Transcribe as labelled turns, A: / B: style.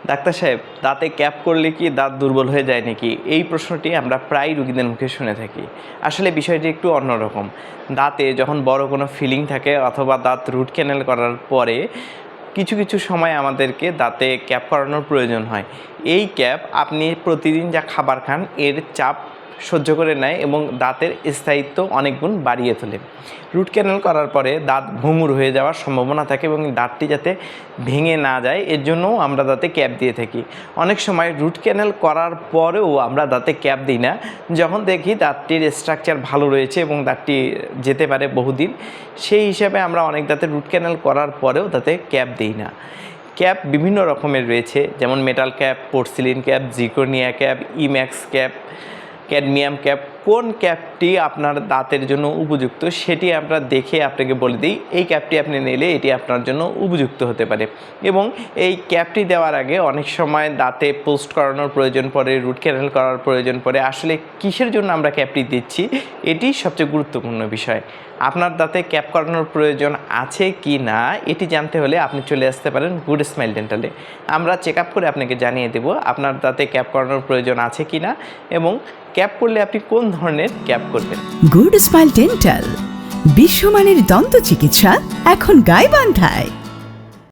A: Doctor সাহেব, দাঁতে cap করলে কি দাঁত দুর্বল হয়ে যায় নাকি? এই প্রশ্নটি আমরা প্রায় রোগীদের মুখে শুনে থাকি। আসলে বিষয়টি একটু অন্যরকম। দাঁতে যখন বড় কোনো ফিলিং থাকে অথবা দাঁত রুট ক্যানেল করার পরে কিছু কিছু সময় আমাদেরকে দাঁতে ক্যাপ করানোর প্রয়োজন হয়। এই ক্যাপ আপনি প্রতিদিন যা খাবার খান এর চাপ সহ্য করে নেয় এবং দাঁতের স্থায়িত্ব অনেক গুণ বাড়িয়ে তোলে। রুট ক্যানেল করার পরে দাঁত ভঙ্গুর হয়ে যাওয়ার সম্ভাবনা থাকে এবং দাঁতটি যাতে ভেঙে না যায় এর জন্যও আমরা দাঁতে ক্যাপ দিয়ে থাকি। অনেক সময় রুট ক্যানেল করার পরেও আমরা দাঁতে ক্যাপ দিই না, যখন দেখি দাঁতটির স্ট্রাকচার ভালো রয়েছে এবং দাঁতটি যেতে পারে বহুদিন, সেই হিসাবে আমরা অনেক দাঁতে রুট ক্যানেল করার পরেও দাঁতে ক্যাপ দিই না। ক্যাপ বিভিন্ন রকমের রয়েছে, যেমন metal cap, porcelain cap, zirconia cap, E max cap, cadmium cap. কোন ক্যাপটি আপনার দাঁতের জন্য উপযুক্ত সেটি আমরা দেখে আপনাকে বলে দিই। এই ক্যাপটি আপনি নিলে এটি আপনার জন্য উপযুক্ত হতে পারে। এবং এই ক্যাপটি দেওয়ার আগে অনেক সময় দাঁতে পোস্ট করানোর প্রয়োজন পড়ে, রুট ক্যানেল করার প্রয়োজন পড়ে। আসলে কিসের জন্য আমরা ক্যাপটি দিচ্ছি এটি সবচেয়ে গুরুত্বপূর্ণ বিষয়। আপনার দাঁতে ক্যাপ করানোর প্রয়োজন আছে কি না এটি জানতে হলে আপনি চলে আসতে পারেন গুড স্মাইল ডেন্টালে। আমরা চেক আপ করে আপনাকে জানিয়ে দেব আপনার দাঁতে ক্যাপ করানোর প্রয়োজন আছে কি না এবং ক্যাপ করলে আপনি কোন ধরনের ক্যাপ করবেন।
B: গুড স্মাইল ডেন্টাল, বিশ্বমানের দন্ত চিকিৎসা এখন গাইবান্ধায়।